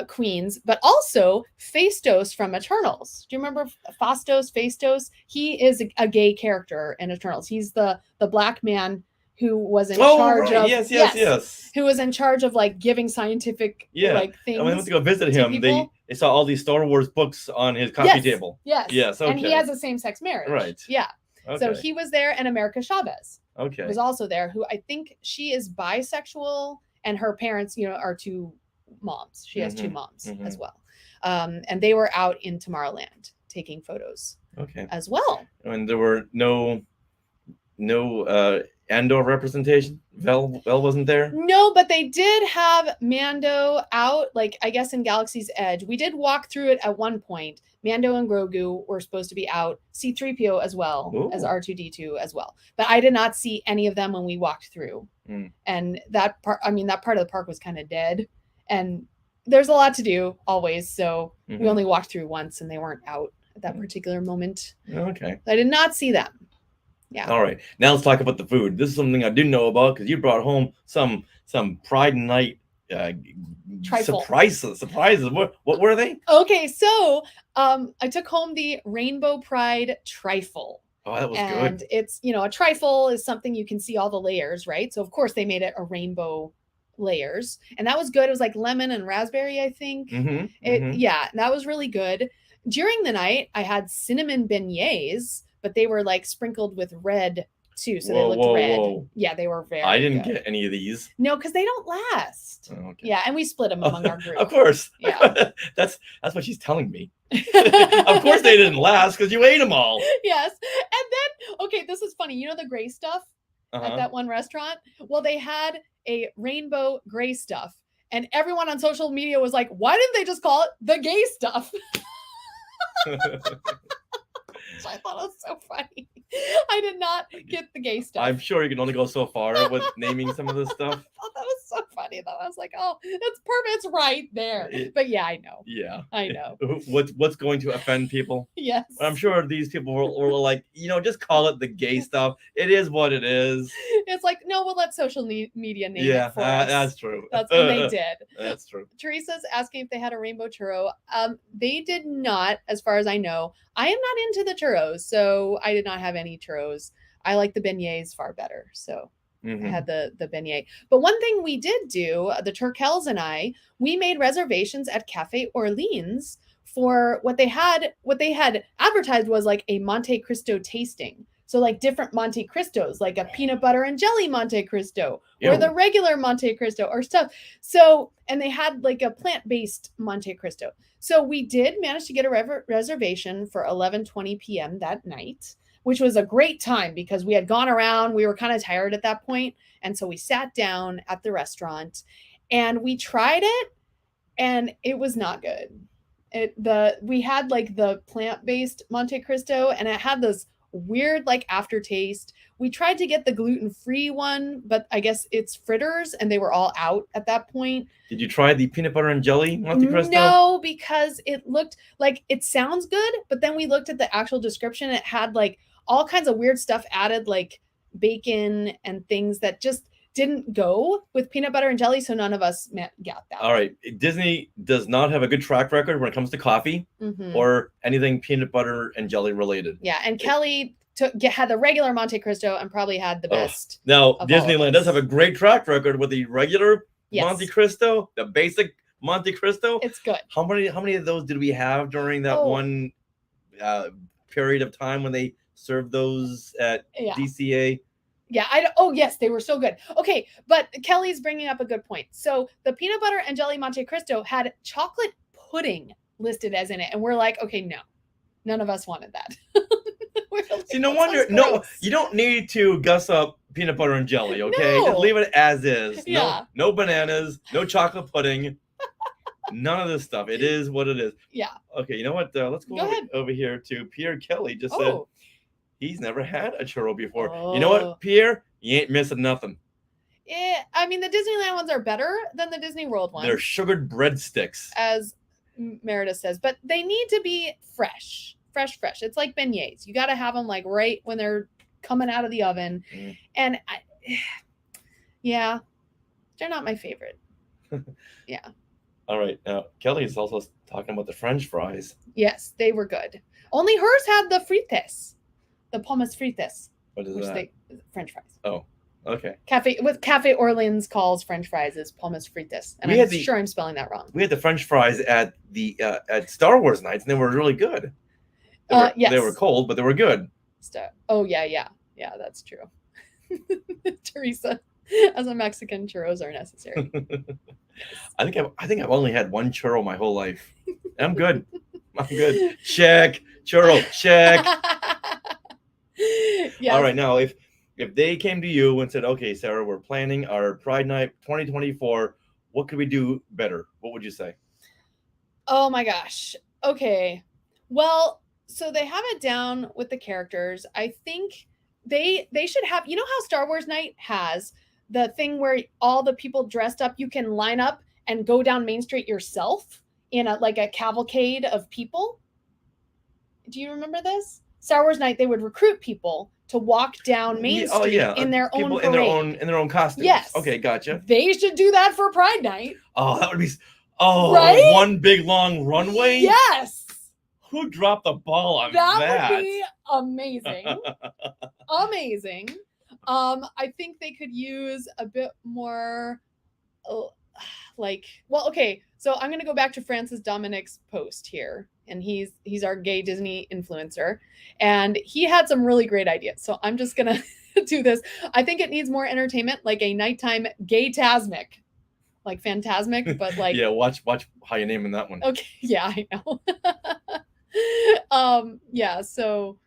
queens, but also Phastos from Eternals. Do you remember Phastos? He is a gay character in Eternals. He's the black man who was in charge of yes. Who was in charge of like giving scientific like things. And when they went to go visit him, they saw all these Star Wars books on his coffee table. Yes. Okay. And he has a same-sex marriage. Right. Yeah. Okay. So he was there, and America Chavez was also there, who I think she is bisexual, and her parents, are 2 moms. She has 2 moms as well. And they were out in Tomorrowland taking photos as well. And there were no Andor representation. Vel wasn't there. No, but they did have Mando out, like I guess in Galaxy's Edge. We did walk through it at one point. Mando and Grogu were supposed to be out. C-3PO as well as R2-D2 as well. But I did not see any of them when we walked through. And that part of the park was kind of dead. And there's a lot to do always, so we Mhm. only walked through once, and they weren't out at that Mhm. particular moment. Okay. I did not see them. Yeah. All right. Now let's talk about the food. This is something I didn't know about because you brought home some Pride Night uh, Trifle. surprises. What were they? Okay, so I took home the Rainbow Pride trifle. Oh, that was And good. it's, a trifle is something you can see all the layers, right? So of course they made it a rainbow layers. And that was good. It was like lemon and raspberry, I think. Mm-hmm. Mm-hmm. Yeah, that was really good. During the night, I had cinnamon beignets, but they were like sprinkled with red too, so they Whoa, looked whoa, red. whoa! Yeah, they were very I didn't good. get any of these. No, because they don't last. Oh, okay. Yeah, and we split them among our group. Of course. Yeah. That's what she's telling me. Of course they didn't last because you ate them all. Yes. And then, okay, this is funny. You know the gray stuff at that one restaurant? Well, they had a rainbow gray stuff. And everyone on social media was like, why didn't they just call it the gay stuff? So I thought it was so funny. I did not get the gay stuff. I'm sure you can only go so far with naming some of this stuff. I thought that was so funny though. I was like, oh, it's perfect. It's right there. But yeah, I know. Yeah. I know. What's going to offend people? Yes. I'm sure these people were like, just call it the gay stuff. It is what it is. It's like, no, we'll let social media name Yeah, it for us. that's true. And they did. That's true. Teresa's asking if they had a rainbow churro. They did not, as far as I know. I am not into the churros, so I did not have any churros. I like the beignets far better, so I had the beignet. But one thing we did do, the Turkels and I, we made reservations at Cafe Orleans for what they had advertised was like a Monte Cristo tasting. So like different Monte Cristos, like a peanut butter and jelly Monte Cristo or the regular Monte Cristo or stuff. So, and they had like a plant-based Monte Cristo. So we did manage to get a reservation for 11:20 p.m. that night, which was a great time because we had gone around. We were kind of tired at that point. And so we sat down at the restaurant and we tried it and it was not good. We had like the plant-based Monte Cristo and it had this weird like aftertaste. We tried to get the gluten-free one, but I guess it's fritters and they were all out at that point. Did you try the peanut butter and jelly Monte Cristo? No, because it looked like it sounds good, but then we looked at the actual description. It had like all kinds of weird stuff added, like bacon and things that just didn't go with peanut butter and jelly, so none of us got that. All right. Disney does not have a good track record when it comes to coffee or anything peanut butter and jelly related. Yeah, and Kelly had the regular Monte Cristo and probably had the best. Now, Disneyland does have a great track record with the regular Monte Cristo, the basic Monte Cristo. It's good. How many of those did we have during that one period of time when they served those at DCA? Yeah, yes, they were so good. Okay, but Kelly's bringing up a good point. So the peanut butter and jelly Monte Cristo had chocolate pudding listed as in it, and we're like, okay, no, none of us wanted that. Like, see, no wonder. No, you don't need to guss up peanut butter and jelly. Okay, no. Just leave it as is. Yeah. No bananas, no chocolate pudding. None of this stuff. It is what it is. Yeah. Okay, you know what? Let's go over here to Pierre Kelly. Just said he's never had a churro before. You know what, Pierre? You ain't missing nothing. Yeah, I mean, the Disneyland ones are better than the Disney World ones. They're sugared breadsticks. As Meredith says, but they need to be fresh. It's like beignets. You got to have them like right when they're coming out of the oven. And yeah, they're not my favorite. Yeah. All right. Now, Kelly is also talking about the French fries. Yes, they were good. Only hers had the frites, the pommes frites. What is that? French fries. Oh, okay. Cafe Orleans calls French fries as pommes frites, and I'm sure I'm spelling that wrong. We had the French fries at the at Star Wars nights, and they were really good. Yes. They were cold, but they were good. Oh yeah, that's true. Teresa, as a Mexican, churros are necessary. I think I've only had one churro my whole life. I'm good. I'm good. Check. Churro. Check. Yes. All right. Now, if they came to you and said, "Okay, Sarah, we're planning our Pride Night 2024. What could we do better?" What would you say? Oh my gosh. Okay. Well, so they have it down with the characters. I think they should have, you know how Star Wars Night has the thing where all the people dressed up, you can line up and go down Main Street yourself in a cavalcade of people. Do you remember this? Star Wars Night, they would recruit people to walk down Main Street in their own people parade. in their own costumes. Yes. Okay, gotcha. They should do that for Pride Night. Oh, that would be right? One big long runway. Yes. Who dropped the ball on that? That would be amazing. Amazing. I think they could use a bit more okay, so I'm gonna go back to Francis Dominic's post here, and he's our gay Disney influencer, and he had some really great ideas. So I'm just gonna do this. I think it needs more entertainment, like a nighttime gay-tasmic, like Fantasmic, but like yeah, watch how you're naming that one. Okay, yeah, I know. Yeah, so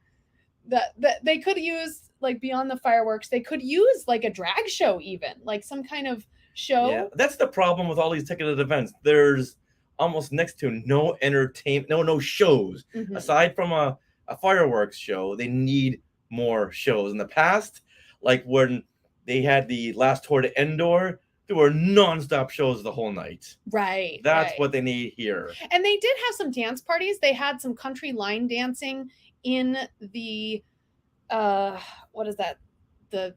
that they could use, like, beyond the fireworks, they could use like a drag show, even like some kind of show. Yeah, that's the problem with all these ticketed events. There's almost next to no entertainment, no shows. Aside from a fireworks show, they need more shows. In the past, like when they had the last tour to Endor, there were non-stop shows the whole night. Right. That's what they need here. And they did have some dance parties. They had some country line dancing in the what is that? The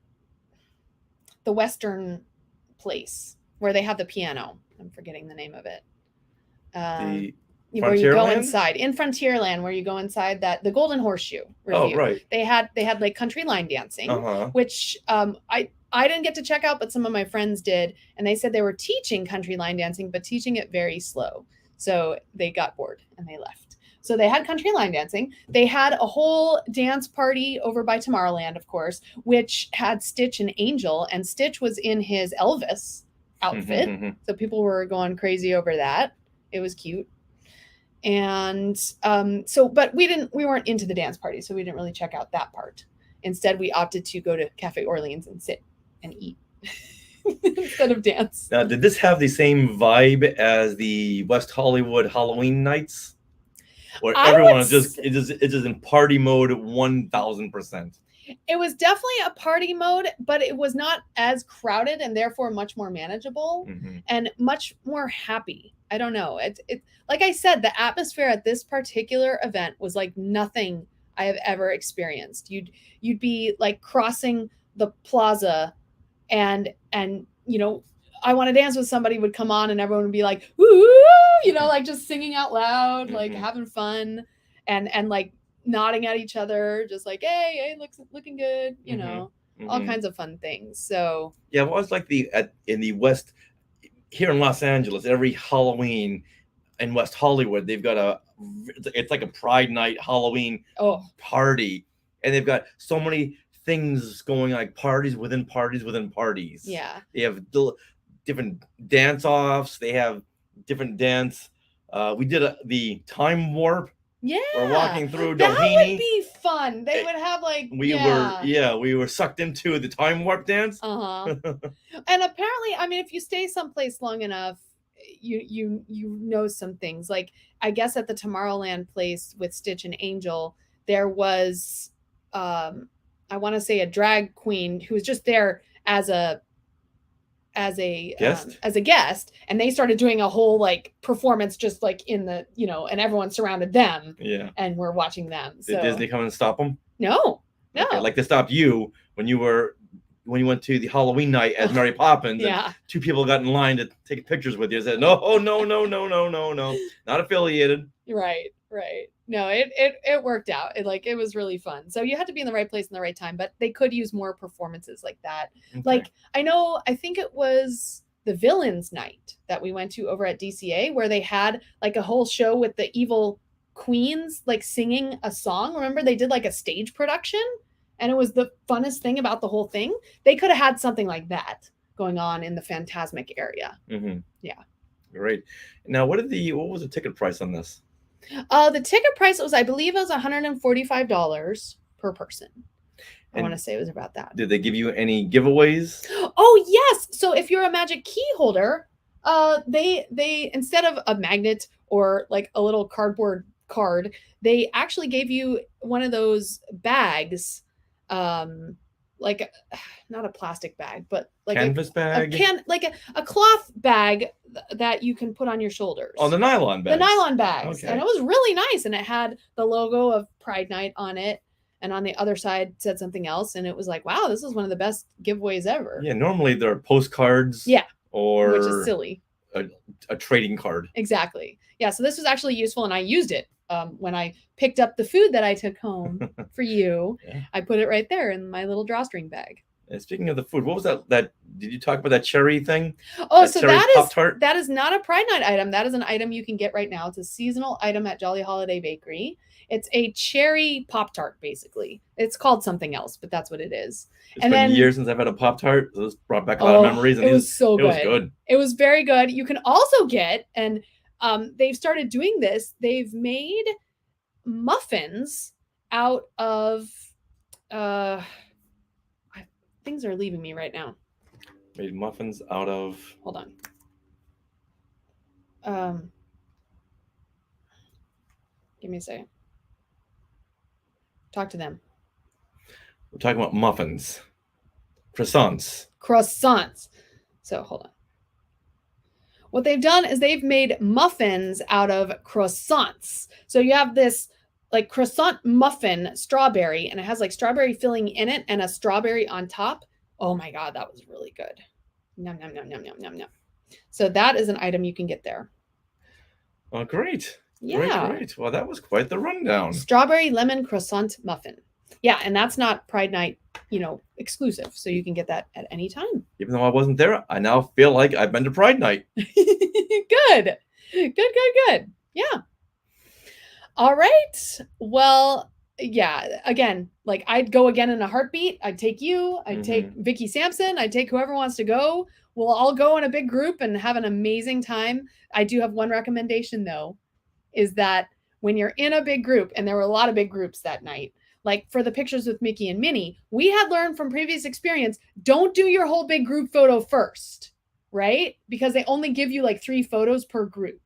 Western place where they have the piano. I'm forgetting the name of it. Where you go inside in Frontierland, where you go inside the Golden Horseshoe Review. Oh, right. They had like country line dancing, which I didn't get to check out, but some of my friends did, and they said they were teaching country line dancing, but teaching it very slow. So they got bored and they left. So they had country line dancing. They had a whole dance party over by Tomorrowland, of course, which had Stitch and Angel, and Stitch was in his Elvis outfit. So people were going crazy over that. It was cute. And but we weren't into the dance party, so we didn't really check out that part. Instead, we opted to go to Cafe Orleans and sit and eat instead of dance. Now, did this have the same vibe as the West Hollywood Halloween nights? Where everyone is just in party mode 1000%. It was definitely a party mode, but it was not as crowded and therefore much more manageable and much more happy. I don't know. It like I said, the atmosphere at this particular event was like nothing I have ever experienced. You'd be like crossing the plaza and you know, I Want to Dance with Somebody would come on and everyone would be like, woo, you know, like just singing out loud, like having fun and like nodding at each other, just like, hey, looking good, you know, all kinds of fun things. So yeah, well, it's like in the West here in Los Angeles, every Halloween in West Hollywood, they've got it's like a Pride Night Halloween party, and they've got so many things going, like parties within parties within parties. Yeah, they have different dance offs. They have different dance. We did the time warp. Yeah, we're walking through Doheny. That would be fun. They would have like we were sucked into the time warp dance. And apparently, I mean, if you stay someplace long enough, you know some things. Like I guess at the Tomorrowland place with Stitch and Angel, there was I want to say a drag queen who was just there as a guest, and they started doing a whole like performance just like in the, you know, and everyone surrounded them and we're watching them. Did Disney come and stop them? No. Okay, like they stopped you when you went to the Halloween night as Mary Poppins. And two people got in line to take pictures with you and said no, not affiliated. Right. No, it worked out. It was really fun. So you had to be in the right place in the right time, but they could use more performances like that. Okay. Like I think it was the Villains Night that we went to over at DCA, where they had like a whole show with the evil queens like singing a song. Remember, they did like a stage production, and it was the funnest thing about the whole thing. They could have had something like that going on in the Fantasmic area. Yeah. Great. Now, what was the ticket price on this? The ticket price I believe it was $145 per person. I want to say it was about that. Did they give you any giveaways? Oh yes. So if you're a magic key holder, they instead of a magnet or like a little cardboard card, they actually gave you one of those bags like not a plastic bag, but like Canvas bag? a cloth bag that you can put on your shoulders. Oh, the nylon bags. The nylon bags. Okay. And it was really nice. And it had the logo of Pride Night on it. And on the other side said something else. And it was like, wow, this is one of the best giveaways ever. Yeah, normally they're postcards. Yeah. Or which is silly. A trading card. Exactly. Yeah. So this was actually useful, and I used it when I picked up the food that I took home for you. Yeah. I put it right there in my little drawstring bag. And speaking of the food, what was that? Did you talk about that cherry thing? Oh, so that is not a Pride Night item. That is an item you can get right now. It's a seasonal item at Jolly Holiday Bakery. It's a cherry Pop-Tart, basically. It's called something else, but that's what it is. It's been years since I've had a Pop-Tart. So this brought back a lot of memories. And it was so good. It was good. It was very good. You can also get, and they've started doing this, they've made muffins out of things are leaving me right now. Made muffins out of... Hold on. Give me a second. Talk to them. We're talking about muffins. Croissants. So hold on. What they've done is they've made muffins out of croissants. So you have this like croissant muffin strawberry, and it has like strawberry filling in it and a strawberry on top. Oh my God, that was really good. Nom, nom, nom, nom, nom, nom, nom. So that is an item you can get there. Oh, great. Yeah. Great. Well, that was quite the rundown. Strawberry lemon croissant muffin. Yeah, and that's not Pride Night, exclusive. So you can get that at any time. Even though I wasn't there, I now feel like I've been to Pride Night. Good. Yeah. All right. Well, yeah, again, like I'd go again in a heartbeat. I'd take you, I'd take Vicky Sampson, I'd take whoever wants to go. We'll all go in a big group and have an amazing time. I do have one recommendation though, is that when you're in a big group, and there were a lot of big groups that night, like for the pictures with Mickey and Minnie, we had learned from previous experience, don't do your whole big group photo first, right? Because they only give you like 3 photos per group.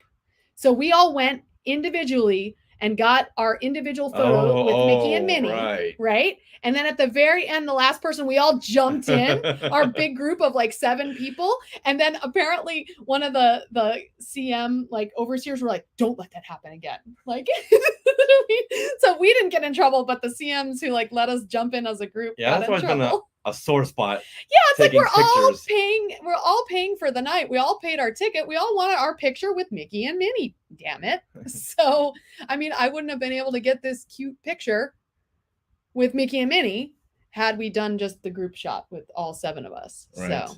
So we all went individually and got our individual photo with Mickey and Minnie, right? And then at the very end, the last person, we all jumped in, our big group of like 7 people. And then apparently one of the CM like overseers were like, don't let that happen again. Like, so we didn't get in trouble, but the CMs who like let us jump in as a group got in trouble. Been a sore spot. Yeah, it's like we're all paying for the night. We all paid our ticket. We all wanted our picture with Mickey and Minnie. Damn it. So, I mean, I wouldn't have been able to get this cute picture with Mickey and Minnie had we done just the group shot with all 7 of us. Right. So,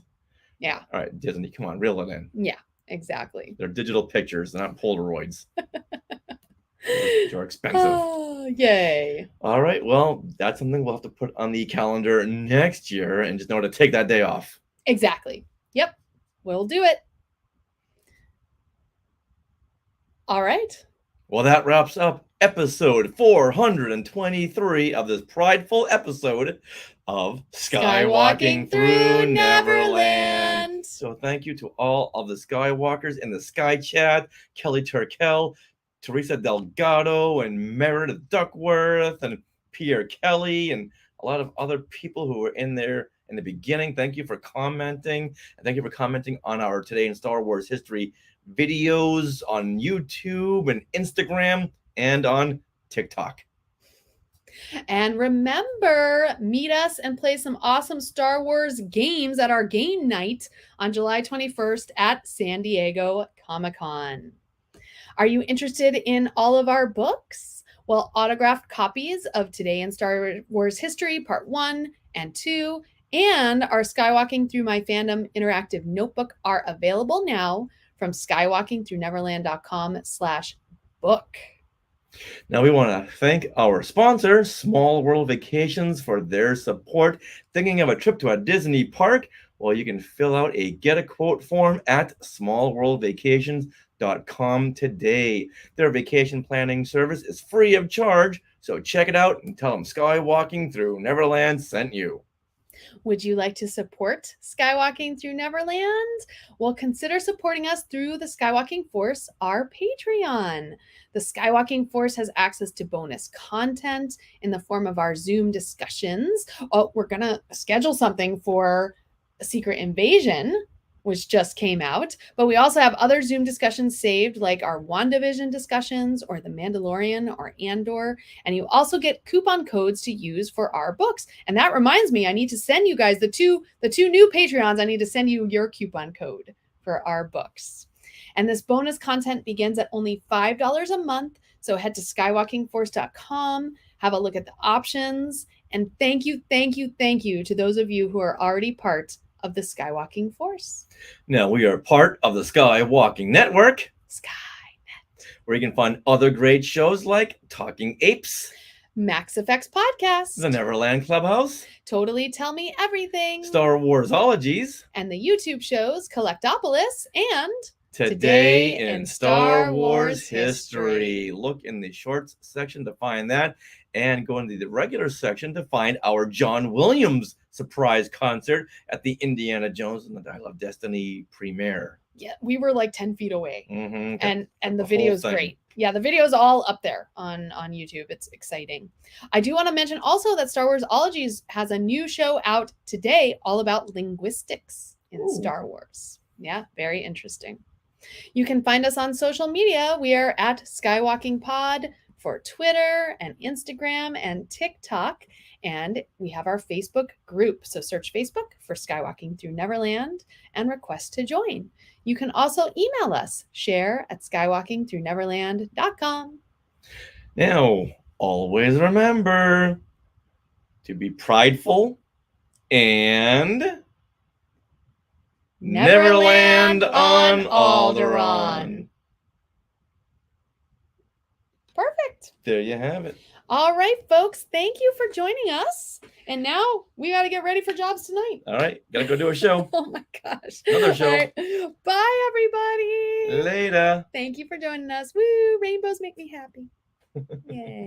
yeah. All right, Disney, come on, reel it in. Yeah, exactly. They're digital pictures, they're not Polaroids. Which are expensive. Oh, yay. All right. Well, that's something we'll have to put on the calendar next year and just know to take that day off. Exactly. Yep. We'll do it. All right. Well, that wraps up episode 423 of this prideful episode of Skywalking Through Neverland. So thank you to all of the Skywalkers in the Sky Chat, Kelly Turkel, Teresa Delgado, and Meredith Duckworth, and Pierre Kelly, and a lot of other people who were in there in the beginning. Thank you for commenting. And thank you for commenting on our Today in Star Wars History videos on YouTube and Instagram and on TikTok. And remember, meet us and play some awesome Star Wars games at our game night on July 21st at San Diego Comic-Con. Are you interested in all of our books? Well, autographed copies of Today in Star Wars History Part 1 and 2 and our Skywalking Through My Fandom interactive notebook are available now from skywalkingthrough.neverland.com/book. Now we want to thank our sponsor, Small World Vacations, for their support. Thinking of a trip to a Disney park? Well, you can fill out a Get a Quote form at smallworldvacations.com today. Their vacation planning service is free of charge, so check it out and tell them Skywalking Through Neverland sent you. Would you like to support Skywalking Through Neverland? Well, consider supporting us through the Skywalking Force, our Patreon. The Skywalking Force has access to bonus content in the form of our Zoom discussions. Oh, we're going to schedule something for Secret Invasion, which just came out. But we also have other Zoom discussions saved, like our WandaVision discussions or The Mandalorian or Andor. And you also get coupon codes to use for our books. And that reminds me, I need to send you guys the two new Patreons. I need to send you your coupon code for our books. And this bonus content begins at only $5 a month. So head to skywalkingforce.com, have a look at the options. And thank you to those of you who are already part of the Skywalking Force. Now we are part of the Skywalking Network, Skynet, where you can find other great shows like Talking Apes, Max Effects Podcast, The Neverland Clubhouse, Totally Tell Me Everything, Star Warsologies, and the YouTube shows Collectopolis and Today in Star Wars History. Look in the shorts section to find that, and go into the regular section to find our John Williams surprise concert at the Indiana Jones and the Dial of Destiny premiere. Yeah, we were like 10 feet away. Mm-hmm. And the video is great. Yeah, the video is all up there on YouTube. It's exciting. I do want to mention also that Star Warsologies has a new show out today all about linguistics in Star Wars. Yeah, very interesting. You can find us on social media. We are at Skywalking Pod for Twitter and Instagram and TikTok. And we have our Facebook group. So search Facebook for Skywalking Through Neverland and request to join. You can also email us, share@skywalkingthroughneverland.com. Now, always remember to be prideful and Neverland on Alderaan. Perfect. There you have it. All right, folks. Thank you for joining us. And now we got to get ready for jobs tonight. All right. Got to go do a show. Oh, my gosh. Another show. All right. Bye, everybody. Later. Thank you for joining us. Woo! Rainbows make me happy. Yay.